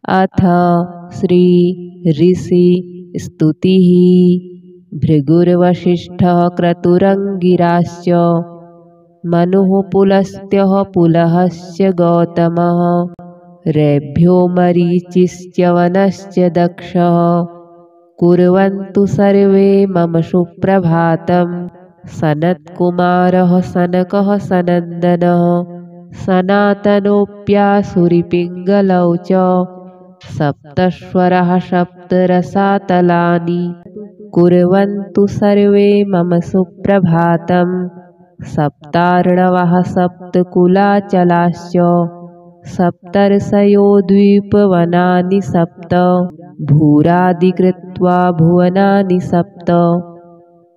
अथ श्री ऋषि स्तुतिः। भृगुर्वसिष्ठः क्रतुरङ्गिराश्च मनुः पुलस्त्यः पुलहस्य गौतमः रेभ्यो मरीचिश्च वनश्च दक्षः कुर्वन्तु सर्वे मम सुप्रभातं। सनत्कुमारः सनकः सनन्दनः सनातनोऽप्यासुरिपिङ्गलौ च सप्तस्वरः सप्तरसातलानि कुर्वन्तु सर्वे मम सुप्रभातं। सप्तार्णवः सप्तकुलाचलाश्च सप्तर्षयो द्वीपवनानि सप्त भूरादिकृत्वा भुवनानि सप्त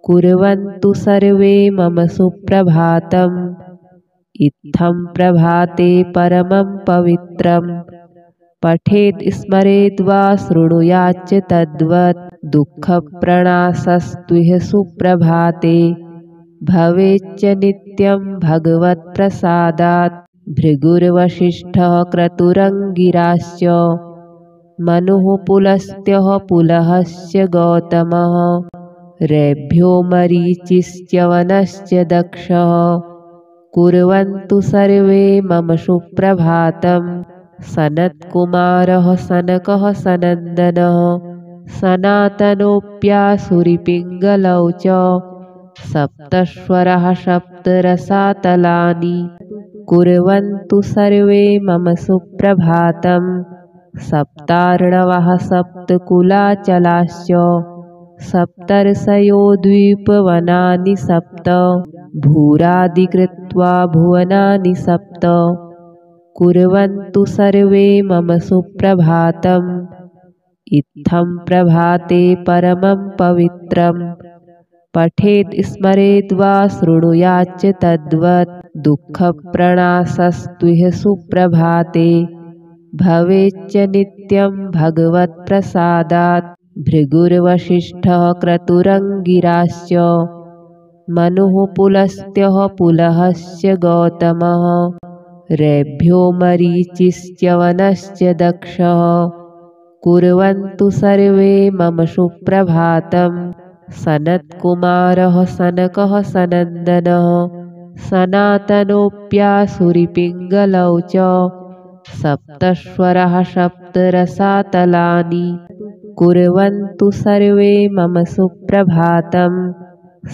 कुर्वन्तु सर्वे मम सुप्रभातम्। इत्थं प्रभाते परमं पवित्रं पठेत् स्मरेद् वा शृणुयाच्च तद्वत् दुःखप्रणाशस्त्विह सुप्रभाते भवेच्च नित्यं भगवत्प्रसादात्। भृगुर्वसिष्ठः क्रतुरङ्गिराश्च मनुः पुलस्त्यः पुलहस्य गौतमः रेभ्यो मरीचिश्च वनश्च दक्षः कुर्वन्तु सर्वे मम सुप्रभातं। सनत्कुमारः सनकः सनन्दनः सनातनोऽप्यासुरिपिङ्गलौ च सप्तस्वरः सप्तरसातलानि कुर्वन्तु सर्वे मम सुप्रभातं। सप्तार्णवः सप्तकुलाचलाश्च सप्तर्षयो द्वीपवनानि सप्त भूरादिकृत्वा भुवनानि सप्त कुर्वन्तु सर्वे मम सुप्रभातम्। इत्थं प्रभाते परमं पवित्रं पठेत् स्मरेद् वा शृणुयाच्च तद्वत् दुःखप्रणाशस्त्विह सुप्रभाते भवेच्च नित्यं भगवत्प्रसादात्। भृगुर्वसिष्ठः क्रतुरङ्गिराश्च मनुः पुलस्त्यः पुलहस्य गौतमः रेभ्यो मरीचिश्च वनश्च दक्षः कुर्वन्तु सर्वे मम सुप्रभातं। सनत्कुमारः सनकः सनन्दनः सनातनोऽप्यासुरिपिङ्गलौ च सप्तस्वरः सप्तरसातलानि कुर्वन्तु सर्वे मम सुप्रभातं।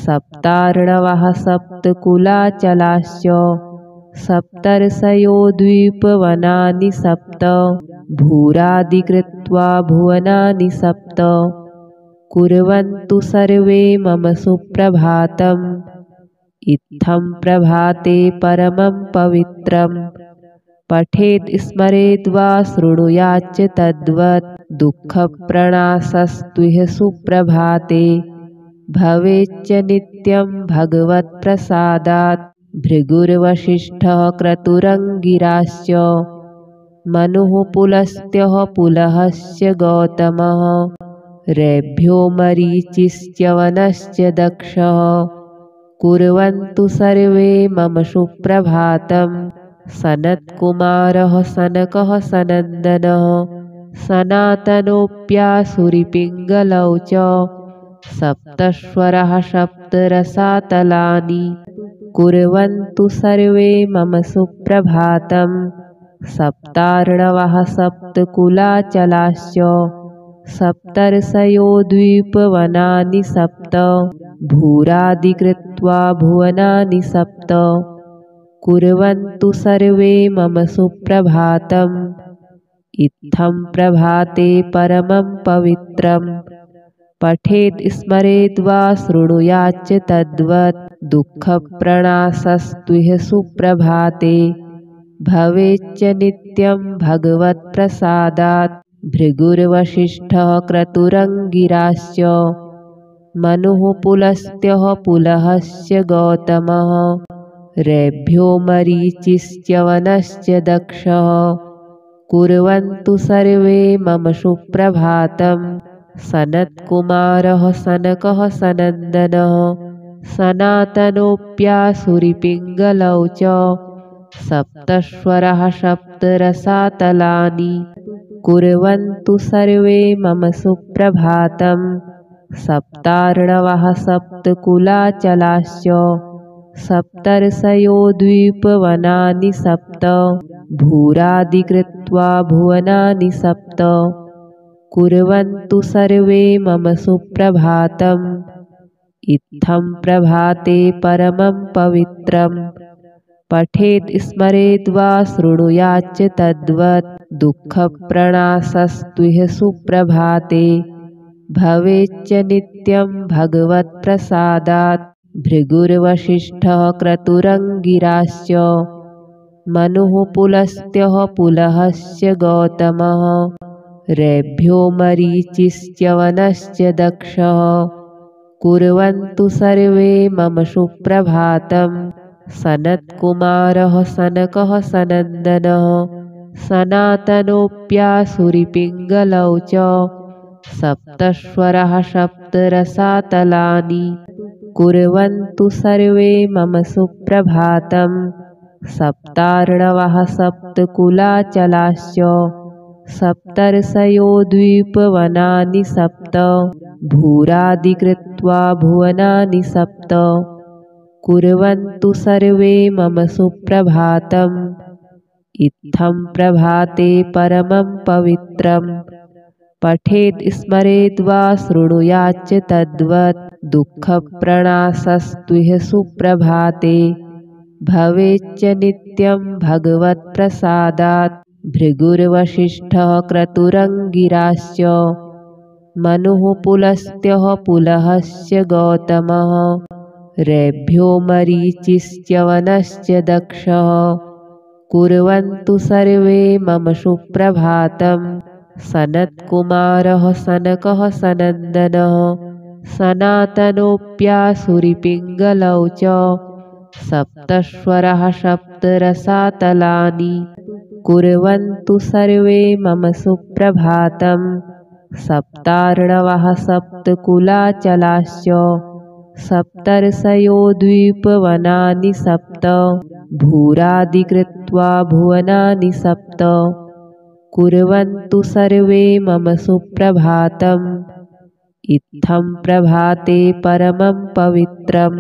सप्तार्णवः सप्तकुलाचलाश्च सप्तर्षयो द्वीपवनानि सप्त भूरादिकृत्वा भुवनानि सप्त कुर्वन्तु सर्वे मम सुप्रभातं। इत्थं प्रभाते परमं पवित्रं पठेत् स्मरेद् वा शृणुयाच्च तद्वत् दुःखप्रणाशस्त्विह सुप्रभाते भवेच्च नित्यं भगवत्प्रसादात्। भृगुर्वसिष्ठः क्रतुरङ्गिराश्च मनुः पुलस्त्यः पुलहस्य गौतमः रेभ्यो मरीचिश्च वनश्च दक्षः कुर्वन्तु सर्वे मम सुप्रभातं। सनत्कुमारः सनकः सनन्दनः सनातनोऽप्यासुरिपिङ्गलौ च सप्तस्वरः सप्तरसातलानि कुर्वन्तु सर्वे मम सुप्रभातं। सप्तार्णवः सप्तकुलाचलाश्च सप्तर्षयो द्वीपवनानि सप्त भूरादिकृत्वा भुवनानि सप्त कुर्वन्तु सर्वे मम सुप्रभातं। इत्थं प्रभाते परमं पवित्रं पठेत् स्मरेद् वा शृणुयाच्च तद्वत् दुःखप्रणाशस्त्विह सुप्रभाते भवेच्च नित्यं भगवत्प्रसादात्। भृगुर्वसिष्ठः क्रतुरङ्गिराश्च मनुः पुलस्त्यः पुलहस्य गौतमः रेभ्यो मरीचिश्च वनश्च दक्षः कुर्वन्तु सर्वे मम सुप्रभातं। सनत्कुमारः सनकः सनन्दनः सनातनोऽप्यासुरिपिङ्गलौ च सप्तस्वरः सप्तरसातलानि कुर्वन्तु सर्वे मम सुप्रभातं। सप्तार्णवः सप्तकुलाचलाश्च सप्तर्षयो द्वीपवनानि सप्त भूरादिकृत्वा भुवनानि सप्त कुर्वन्तु सर्वे मम सुप्रभातम्। इत्थं प्रभाते परमं पवित्रं पठेत् स्मरेद् वा शृणुयाच्च तद्वत् दुःखप्रणाशस्त्विह सुप्रभाते भवेच्च नित्यं भगवत्प्रसादात्। भृगुर्वसिष्ठः क्रतुरङ्गिराश्च मनुः पुलस्त्यः पुलहश्च गौतमः रेभ्यो मरीचिश्च्यवनश्च दक्षः कुर्वन्तु सर्वे मम सुप्रभातं। सनत्कुमारः सनकः सनन्दनः सनातनोऽप्यासुरिपिङ्गलौ च सप्तस्वरः सप्तरसातलानि कुर्वन्तु सर्वे मम सुप्रभातं। सप्तार्णवः सप्तकुलाचलाश्च सप्तर्षयो द्वीपवनानि सप्त भूरादिकृत्वा भुवनानि सप्त कुर्वन्तु सर्वे मम सुप्रभातम्। इत्थं प्रभाते परमं पवित्रं पठेत् स्मरेद् वा शृणुयाच्च तद्वत् दुःखप्रणाशस्त्विह सुप्रभाते भवेच्च नित्यं भगवत्प्रसादात्। भृगुर्वसिष्ठः क्रतुरङ्गिराश्च मनुः पुलस्त्यः पुलहश्च गौतमः रेभ्यो मरीचिश्च्यवनश्च दक्षः कुर्वन्तु सर्वे मम सुप्रभातं। सनत्कुमारः सनकः सनन्दनः सनातनोऽप्यासुरिपिङ्गलौ च सप्तस्वरः सप्तरसातलानि कुर्वन्तु सर्वे मम सुप्रभातं। सप्तार्णवः सप्तकुलाचलाश्च सप्तर्षयो द्वीपवनानि सप्त भूरादिकृत्वा भुवनानि सप्त कुर्वन्तु सर्वे मम सुप्रभातम्। इत्थं प्रभाते परमं पवित्रं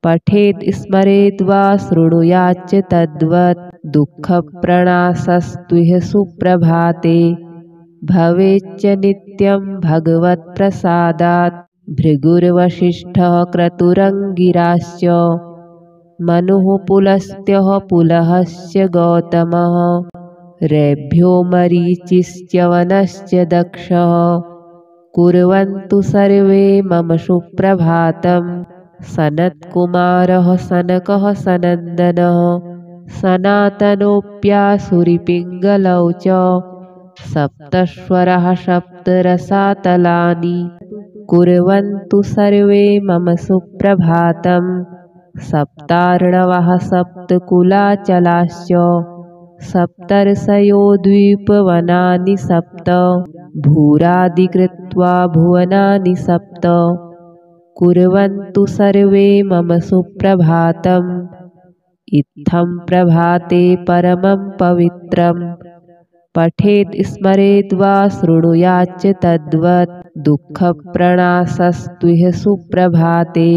पठेत् स्मरेद् वा शृणुयाच्च तद्वत् दुःखप्रणाशस्त्विह सुप्रभाते भवेच्च नित्यं भगवत्प्रसादात्। भृगुर्वसिष्ठः क्रतुरङ्गिराश्च मनुः पुलस्त्यः पुलहश्च गौतमः रेभ्यो मरीचिश्च्यवनश्च दक्षः कुर्वन्तु सर्वे मम सुप्रभातं। सनत्कुमारः सनकः सनन्दनः सनातनोऽप्यासुरिपिङ्गलौ च सप्तस्वरः सप्तरसातलानि कुर्वन्तु सर्वे मम सुप्रभातं। सप्तार्णवः सप्तकुलाचलाश्च सप्तर्षयो द्वीपवनानि सप्त भूरादिकृत्वा भुवनानि सप्त कुर्वन्तु सर्वे मम सुप्रभातं। इत्थं प्रभाते परमं पवित्रं पठेत् स्मरेद् वा शृणुयाच्च तद्वत् दुःखप्रणाशस्त्विह सुप्रभाते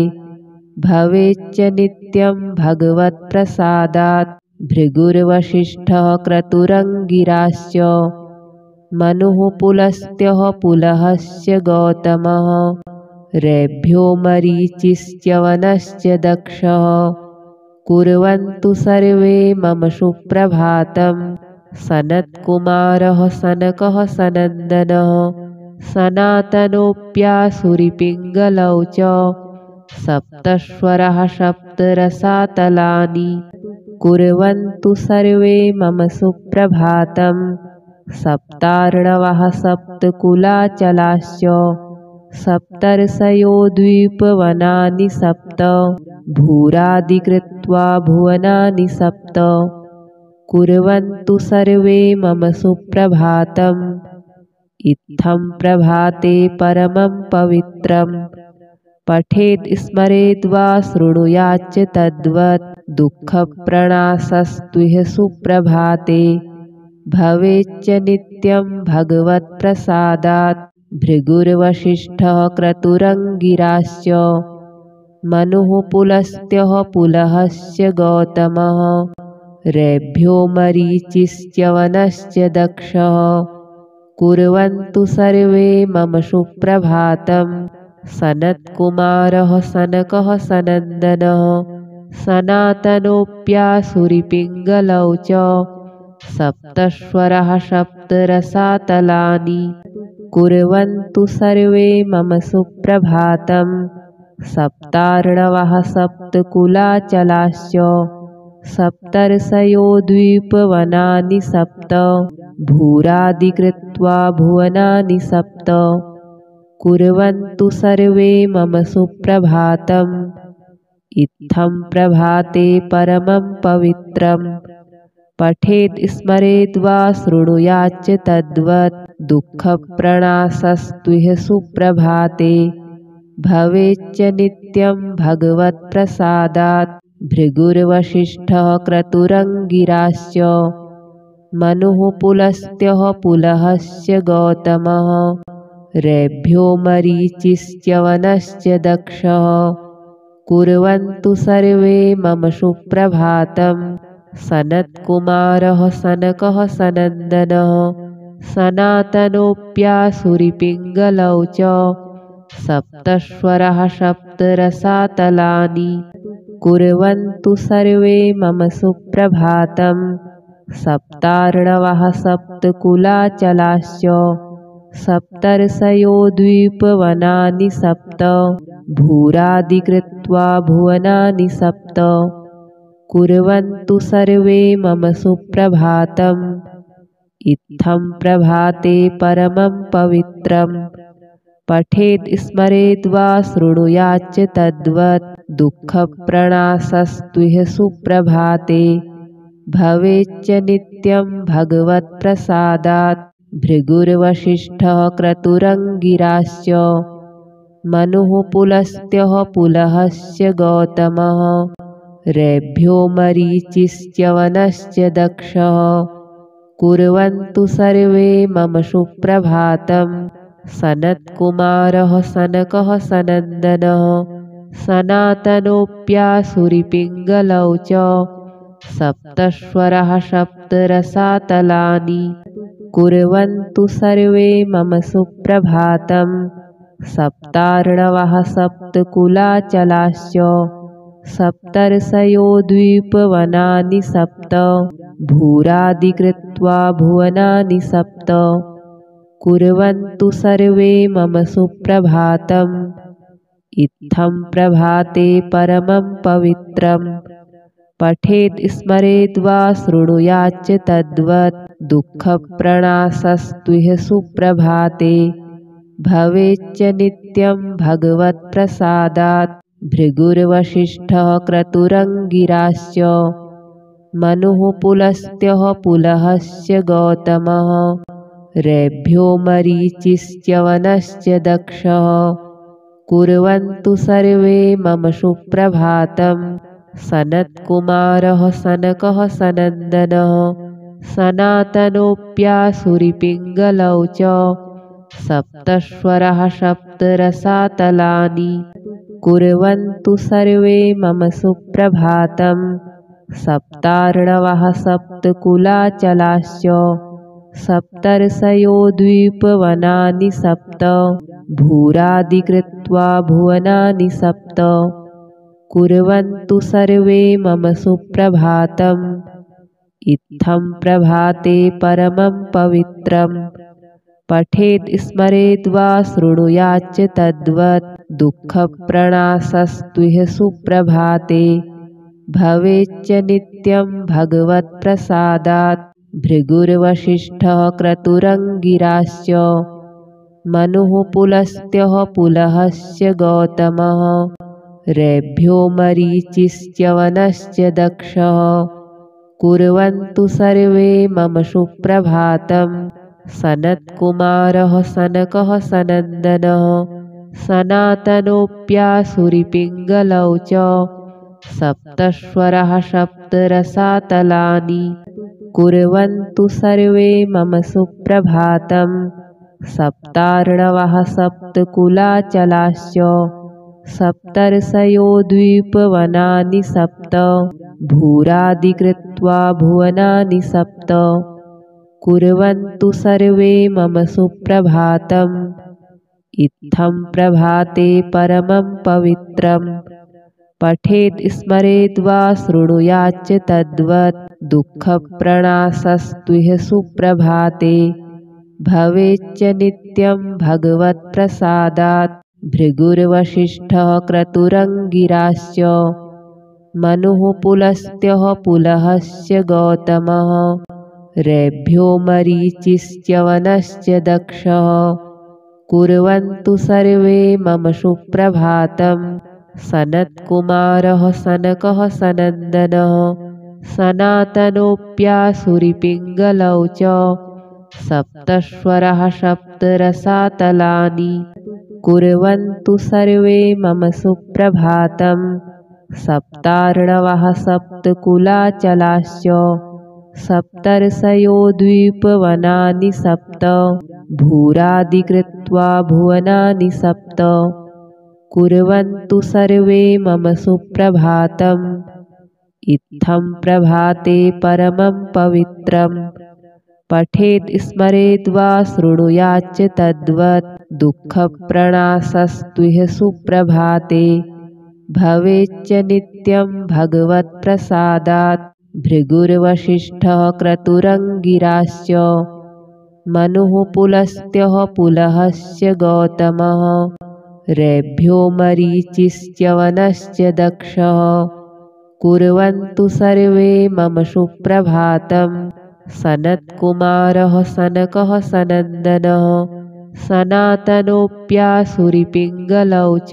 भवेच्च नित्यं भगवत्प्रसादात्। भृगुर्वसिष्ठः क्रतुरङ्गिराश्च मनुः पुलस्त्यः पुलहश्च गौतमः रेभ्यो मरीचिश्च्यवनश्च दक्षः कुर्वन्तु सर्वे मम सुप्रभातं। सनत्कुमारः सनकः सनन्दनः सनातनोऽप्यासुरिपिङ्गलौ च सप्तस्वरः सप्तरसातलानि कुर्वन्तु सर्वे मम सुप्रभातं। सप्तार्णवः सप्तकुलाचलाश्च सप्तर्षयो द्वीपवनानि सप्त भूरादिकृत्वा भुवनानि सप्त कुर्वन्तु सर्वे मम सुप्रभातं। इत्थं प्रभाते परमं पवित्रं पठेत् स्मरेद् वा शृणुयाच्च तद्वत् दुःखप्रणाशस्त्विह सुप्रभाते भवेच्च नित्यं भगवत्प्रसादात्। भृगुर्वसिष्ठः क्रतुरङ्गिराश्च मनुः पुलस्त्यः पुलहश्च गौतमः रेभ्यो मरीचिश्च वनश्च दक्षः कुर्वन्तु सर्वे मम सुप्रभातं। सनत्कुमारः सनकः सनन्दनः सनातनोऽप्यासुरिपिङ्गलौ च सप्तस्वरः सप्तरसातलानि कुर्वन्तु सर्वे मम सुप्रभातं। सप्तार्णवः सप्तकुलाचलाश्च सप्तर्षयो द्वीपवनानि सप्त भूरादिकृत्वा भुवनानि सप्त कुर्वन्तु सर्वे मम सुप्रभातं। इत्थं प्रभाते परमं पवित्रं पठेत् स्मरेद् वा शृणुयाच्च तद्वत्। दुःखप्रणाशस्तुह सुप्रभाते भवेच्च नित्यं भगवत्प्रसादात्। भृगुर्वसिष्ठः क्रतुरङ्गिराश्च मनुः पुलस्त्यः पुलहश्च गौतमः रेभ्यो मरीचिश्च वनश्च दक्षः कुर्वन्तु सर्वे मम सुप्रभातं। सनत्कुमारः सनकः सनन्दनः सनातनोऽप्यासुरिपिङ्गलौ च सप्तस्वरः सप्तरसातलानि कुर्वन्तु सर्वे मम सुप्रभातं। सप्तार्णवः सप्तकुलाचलाश्च सप्तर्षयो द्वीपवनानि सप्त भूरादिकृत्वा भुवनानि सप्त कुर्वन्तु सर्वे मम सुप्रभातं। इत्थं प्रभाते परमं पवित्रं पठेत् स्मरेद् वा शृणुयाच्च तद्वत्। दुःखप्रणाशस्तुह सुप्रभाते भवेच्च नित्यं भगवत्प्रसादात्। भृगुर्वसिष्ठः क्रतुरङ्गिराश्च मनुः पुलस्त्यः पुलहश्च गौतमः रेभ्यो मरीचिश्च वनश्च दक्षः कुर्वन्तु सर्वे मम सुप्रभातं। सनत्कुमारः सनकः सनन्दनः सनातनोऽप्यासुरिपिङ्गलौ च सप्तस्वरः सप्तरसातलानि कुर्वन्तु सर्वे मम सुप्रभातं। सप्तार्णवः सप्तकुलाचलाश्च सप्तर्षयो द्वीपवनानि सप्त भूरादिकृत्वा भुवनानि सप्त कुर्वन्तु सर्वे मम सुप्रभातं। इत्थं प्रभाते परमं पवित्रं पठेत् स्मरेद् वा शृणुयाच्च तद्वत्। दुःखप्रणाशस्तुह सुप्रभाते भवेच्च नित्यं भगवत्प्रसादात्। भृगुर्वसिष्ठः क्रतुरङ्गिराश्च मनुः पुलस्त्यः पुलहश्च गौतमः रेभ्यो मरीचिश्च वनश्च दक्षः कुर्वन्तु सर्वे मम सुप्रभातं। सनत्कुमारः सनकः सनन्दनः सनातनोऽप्यासुरिपिङ्गलौ च सप्तस्वरः सप्तरसातलानि कुर्वन्तु सर्वे मम सुप्रभातं। सप्तार्णवः सप्तकुलाचलाश्च सप्तर्षयो द्वीपवनानि सप्त भूरादिकृत्वा भुवनानि सप्त कुर्वन्तु सर्वे मम सुप्रभातं। इत्थं प्रभाते परमं पवित्रं पठेत् स्मरेद् वा शृणुयाच्च तद्वत्। दुःखप्रणाशस्तुह सुप्रभाते भवेच्च नित्यं भगवत्प्रसादात्। भृगुर्वसिष्ठः क्रतुरङ्गिराश्च मनुः पुलस्त्यः पुलहश्च गौतमः रेभ्यो मरीचिश्च वनश्च दक्षः कुर्वन्तु सर्वे मम सुप्रभातं। सनत्कुमारः सनकः सनन्दनः सनातनोऽप्यासुरिपिङ्गलौ च सप्तस्वरः सप्तरसातलानि कुर्वन्तु सर्वे मम सुप्रभातं। सप्तार्णवः सप्तकुलाचलाश्च सप्तर्षयो द्वीपवनानि सप्त भूरादिकृत्वा भुवनानि सप्त कुर्वन्तु सर्वे मम सुप्रभातम्। इत्थं प्रभाते परमं पवित्रं पठेत् स्मरेद् वा शृणुयाच्च तद्वत् दुःखप्रणाशस्तुह सुप्रभाते भवेच्च नित्यं भगवत्प्रसादात्। भृगुर्वसिष्ठः क्रतुरङ्गिराश्च मनुः पुलस्त्यः पुलहश्च गौतमः रेभ्यो मरीचिश्च वनश्च दक्षः कुर्वन्तु सर्वे मम सुप्रभातं। सनत्कुमारः सनकः सनन्दनः सनातनोऽप्यासुरिपिङ्गलौ च सप्तस्वरः सप्तरसातलानि कुर्वन्तु सर्वे मम सुप्रभातं। सप्तार्णवः सप्तकुलाचलाश्च सप्तर्षयो द्वीपवनानि सप्त भूरादिकृत्वा भुवनानि सप्त कुर्वन्तु सर्वे मम सुप्रभातम्। इत्थं प्रभाते परमं पवित्रं पठेत् स्मरेद् वा शृणुयाच्च तद्वत् दुःखप्रणाशस्तुह सुप्रभाते भवेच्च नित्यं भगवत्प्रसादात्। भृगुर्वसिष्ठः क्रतुरङ्गिराश्च मनुः पुलस्त्यः पुलहश्च गौतमः रेभ्यो मरीचिश्च वनश्च दक्षः कुर्वन्तु सर्वे मम सुप्रभातं। सनत्कुमारः सनकः सनन्दनः सनातनोऽप्यासुरिपिङ्गलौ च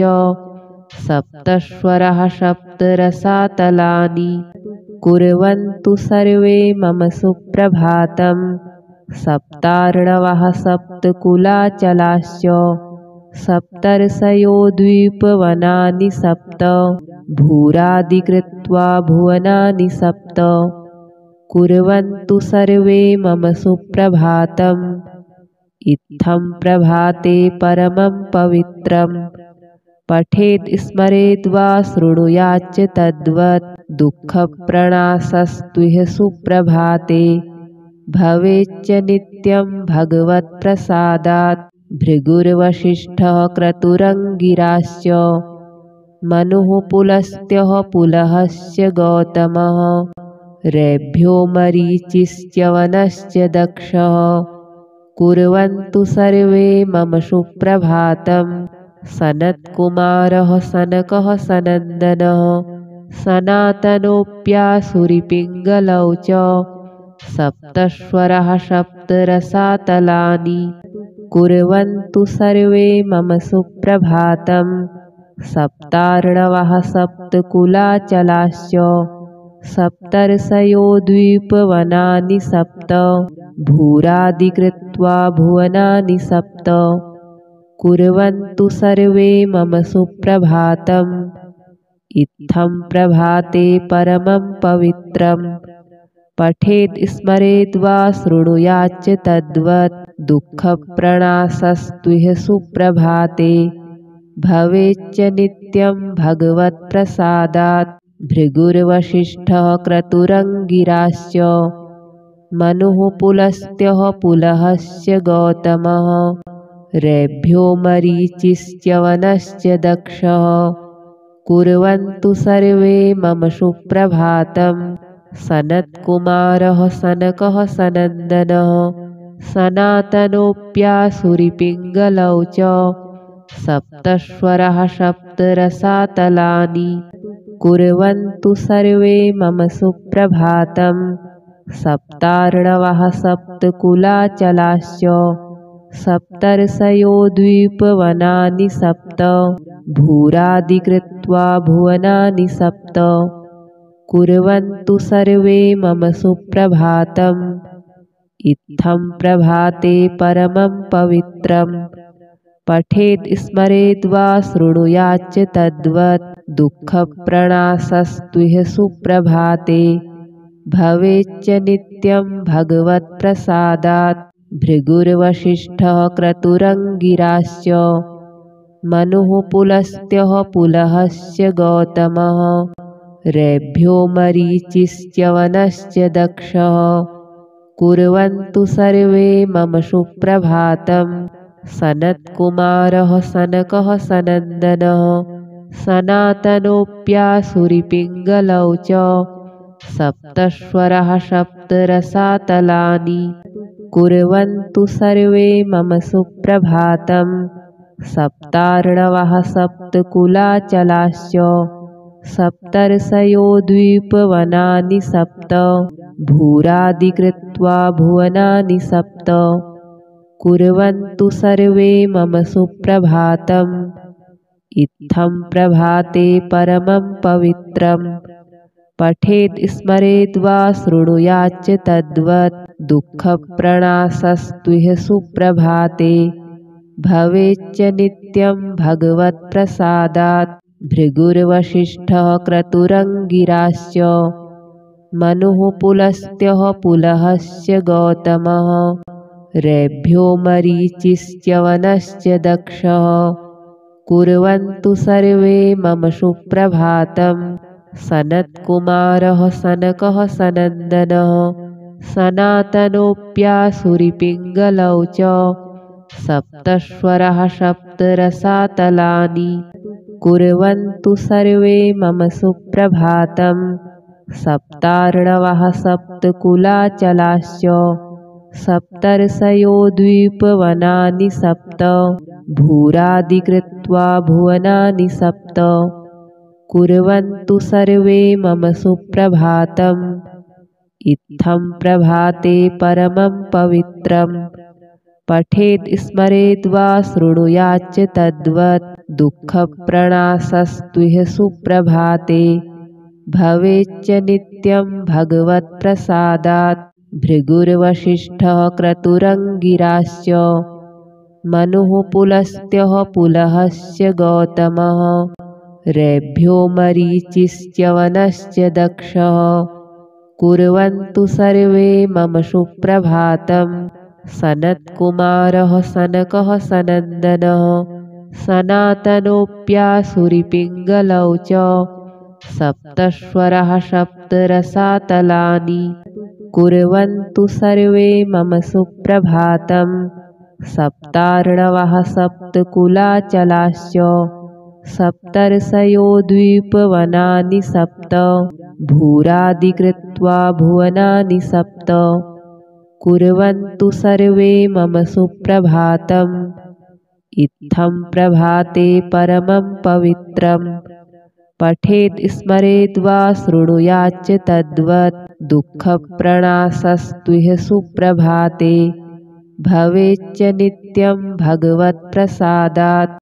सप्तस्वरः सप्तरसातलानि कुर्वन्तु सर्वे मम सुप्रभातं। सप्तार्णवः सप्तकुलाचलाश्च सप्तर्षयो द्वीपवनानि सप्त भूरादिकृत्वा भुवनानि सप्त कुर्वन्तु सर्वे मम सुप्रभातम्। इत्थं प्रभाते परमं पवित्रं पठेत् स्मरेद् वा शृणुयाच्च तद्वत् दुःखप्रणाशस्तुह सुप्रभाते भवेच्च नित्यं भगवत्प्रसादात्। भृगुर्वसिष्ठः क्रतुरङ्गिराश्च मनुः पुलस्त्यः पुलहश्च गौतमः रेभ्यो मरीचिश्च वनश्च दक्षः कुर्वन्तु सर्वे मम सुप्रभातं। सनत्कुमारः सनकः सनन्दनः सनातनोऽप्यासुरिपिङ्गलौ च सप्तस्वरः सप्तरसातलानि कुर्वन्तु सर्वे मम सुप्रभातं। सप्तार्णवः सप्तकुलाचलाश्च सप्तर्षयो द्वीपवनानि सप्त भूरादिकृत्वा भुवनानि सप्त कुर्वन्तु सर्वे मम सुप्रभातम्। इत्थं प्रभाते परमं पवित्रं पठेत् स्मरेद् वा शृणुयाच्च तद्वत् दुःखप्रणाशस्तुह सुप्रभाते भवेच्च नित्यं भगवत्प्रसादात्। भृगुर्वसिष्ठः क्रतुरङ्गिराश्च मनुः पुलस्त्यः पुलहश्च गौतमः रेभ्यो मरीचिश्च वनश्च दक्षः कुर्वन्तु सर्वे मम सुप्रभातं। सनत्कुमारः सनकः सनन्दनः सनातनोऽप्यासुरिपिङ्गलौ च सप्तस्वरः सप्तरसातलानि कुर्वन्तु सर्वे मम सुप्रभातं। सप्तार्णवः सप्तकुलाचलाश्च सप्तर्षयो द्वीपवनानि सप्त भूरादिकृत्वा भुवनानि सप्त कुर्वन्तु सर्वे मम सुप्रभातम्। इत्थं प्रभाते परमं पवित्रं पठेत् स्मरेद् वा शृणुयाच्च तद्वत् दुःखप्रणाशस्तुह सुप्रभाते भवेच्च नित्यं भगवत्प्रसादात्। भृगुर्वसिष्ठः क्रतुरङ्गिराश्च मनुः पुलस्त्यः पुलहश्च गौतमः रेभ्यो मरीचिश्च वनश्च दक्षः कुर्वन्तु सर्वे मम सुप्रभातं। सनत्कुमारः सनकः सनन्दनः सनातनोऽप्यासुरिपिङ्गलौ च सप्तस्वरः सप्तरसातलानि कुर्वन्तु सर्वे मम सुप्रभातं। सप्तार्णवः सप्तकुलाचलाश्च सप्तर्षयो द्वीपवनानि सप्त भूरादिकृत्वा भुवनानि सप्त कुर्वन्तु सर्वे मम सुप्रभातम्। इत्थं प्रभाते परमं पवित्रं पठेद् स्मरेद् वा शृणुयाच्च तद्वत्। दुःखप्रणाशस्तुह सुप्रभाते भवेच्च नित्यं भगवत्प्रसादात्। भृगुर्वसिष्ठः क्रतुरङ्गिराश्च मनुः पुलस्त्यः पुलहश्च गौतमः रेभ्यो मरीचिश्च वनश्च दक्षः कुर्वन्तु सर्वे मम सुप्रभातं। सनत्कुमारः सनकः सनन्दनः सनातनोऽप्यासुरिपिङ्गलौ च सप्तस्वरः सप्तरसातलानि कुर्वन्तु सर्वे मम सुप्रभातं। सप्तार्णवः सप्तकुलाचलाश्च सप्तर्षयो द्वीपवनानि सप्त भूरादिकृत्वा भुवनानि सप्त कुर्वन्तु सर्वे मम सुप्रभातम्। इत्थं प्रभाते परमं पवित्रं पठेद् स्मरेद् वा शृणुयाच्च तद्वत्। दुःखप्रणाशस्तुह सुप्रभाते भवेच्च नित्यं भगवत्प्रसादात्। भृगुर्वसिष्ठः क्रतुरङ्गिराश्च मनुः पुलस्त्यः पुलहश्च गौतमः रेभ्यो मरीचिश्च वनश्च दक्षः कुर्वन्तु सर्वे मम सुप्रभातं। सनत्कुमारः सनकः सनन्दनः सनातनोऽप्यासुरिपिङ्गलौ च सप्तस्वरः सप्तरसातलानि कुर्वन्तु सर्वे मम सुप्रभातं। सप्तार्णवः सप्तकुलाचलाश्च सप्तर्षयो द्वीपवनानि सप्त भूरादिकृत्वा भुवनानि सप्त कुर्वन्तु सर्वे मम सुप्रभातम्। इत्थं प्रभाते परमं पवित्रं पठेद् स्मरेद् वा शृणुयाच्च तद्वत्। दुःखप्रणाशस्तुह सुप्रभाते भवेच्च नित्यं भगवत्प्रसादात्।